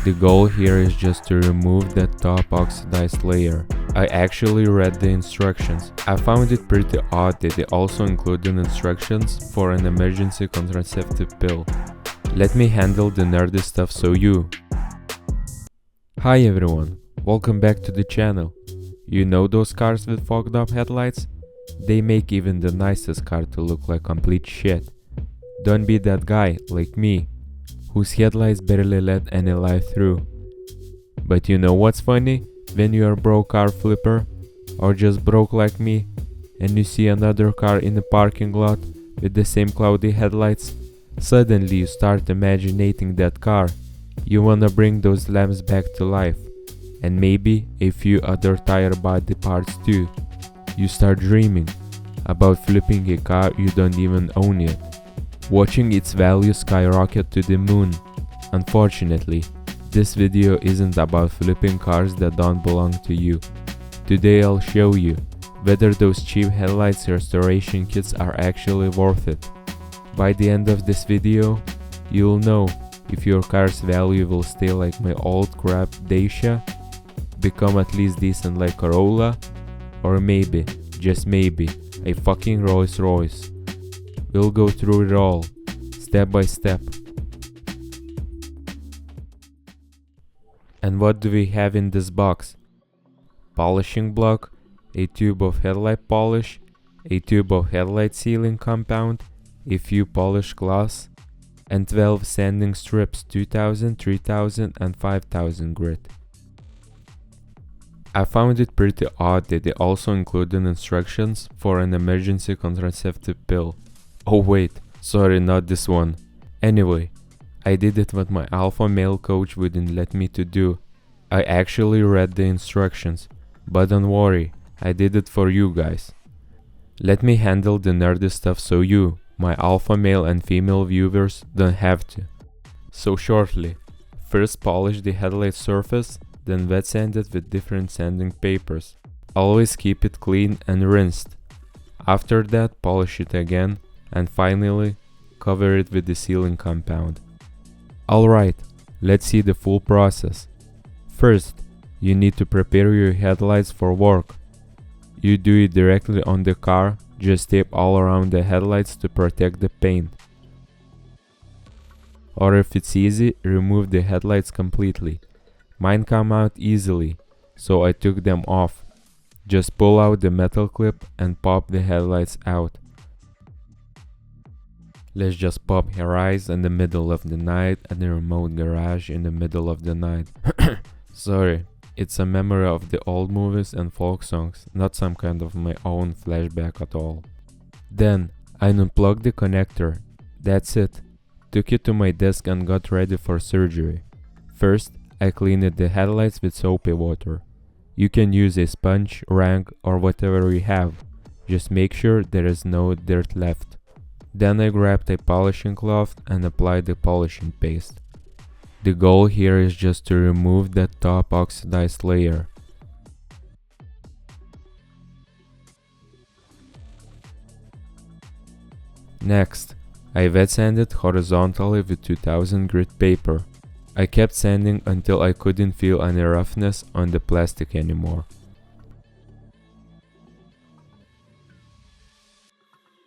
The goal here is just to remove that top oxidized layer. I actually read the instructions. I found it pretty odd that they also included instructions for an emergency contraceptive pill. Let me handle the nerdy stuff so you. Hi everyone, welcome back to the channel. You know those cars with fogged up headlights? They make even the nicest car to look like complete shit. Don't be that guy, like me, whose headlights barely let any light through. But you know what's funny? When you're a broke car flipper, or just broke like me, and you see another car in the parking lot with the same cloudy headlights, suddenly you start imagining that car. You wanna bring those lamps back to life, and maybe a few other tire body parts too. You start dreaming about flipping a car you don't even own yet, watching its value skyrocket to the moon. Unfortunately, this video isn't about flipping cars that don't belong to you. Today I'll show you whether those cheap headlights restoration kits are actually worth it. By the end of this video, you'll know if your car's value will stay like my old crap Dacia, become at least decent like Corolla, or maybe, just maybe, a fucking Rolls Royce. We'll go through it all, step by step. And what do we have in this box? Polishing block, a tube of headlight polish, a tube of headlight sealing compound, a few polished cloths, and 12 sanding strips 2000, 3000 and 5000 grit. I found it pretty odd that they also included instructions for an emergency contraceptive pill. Oh wait, sorry, not this one. Anyway, I did it what my alpha male coach wouldn't let me to do. I actually read the instructions, but don't worry, I did it for you guys. Let me handle the nerdy stuff so you, my alpha male and female viewers, don't have to. So shortly, first polish the headlight surface, then wet sand it with different sanding papers. Always keep it clean and rinsed. After that, polish it again, and finally, cover it with the sealing compound. Alright, let's see the full process. First, you need to prepare your headlights for work. You do it directly on the car, just tape all around the headlights to protect the paint. Or if it's easy, remove the headlights completely. Mine come out easily, so I took them off. Just pull out the metal clip and pop the headlights out. Let's just pop her eyes in the middle of the night and the remote garage in the middle of the night. Sorry, it's a memory of the old movies and folk songs, not some kind of my own flashback at all. Then, I unplugged the connector. That's it. Took it to my desk and got ready for surgery. First, I cleaned the headlights with soapy water. You can use a sponge, rag, or whatever you have. Just make sure there is no dirt left. Then I grabbed a polishing cloth and applied the polishing paste. The goal here is just to remove that top oxidized layer. Next, I wet sanded horizontally with 2000 grit paper. I kept sanding until I couldn't feel any roughness on the plastic anymore.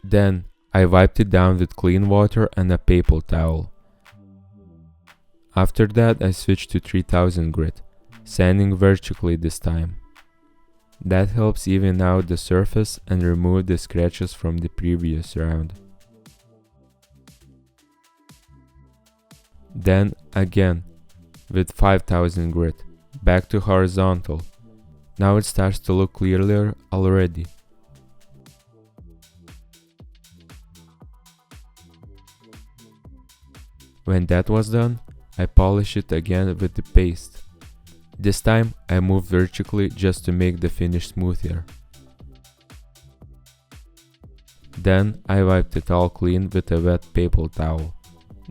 Then, I wiped it down with clean water and a paper towel. After that, I switched to 3000 grit, sanding vertically this time. That helps even out the surface and remove the scratches from the previous round. Then, again, with 5000 grit, back to horizontal. Now it starts to look clearer already. When that was done, I polished it again with the paste. This time I moved vertically just to make the finish smoother. Then I wiped it all clean with a wet paper towel,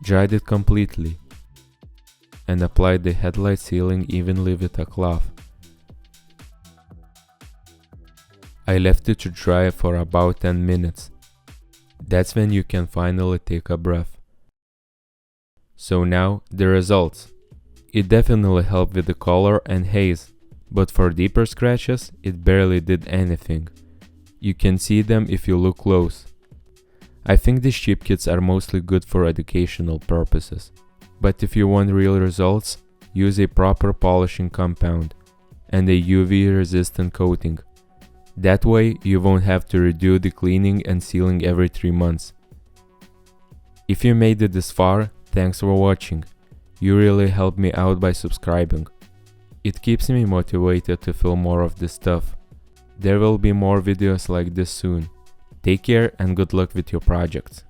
dried it completely, and applied the headlight sealing evenly with a cloth. I left it to dry for about 10 minutes. That's when you can finally take a breath. So now the results. It definitely helped with the color and haze, but for deeper scratches, it barely did anything. You can see them if you look close. I think these cheap kits are mostly good for educational purposes, but if you want real results, use a proper polishing compound and a UV resistant coating. That way you won't have to redo the cleaning and sealing every 3 months. If you made it this far, thanks for watching. You really helped me out by subscribing. It keeps me motivated to film more of this stuff. There will be more videos like this soon. Take care and good luck with your projects.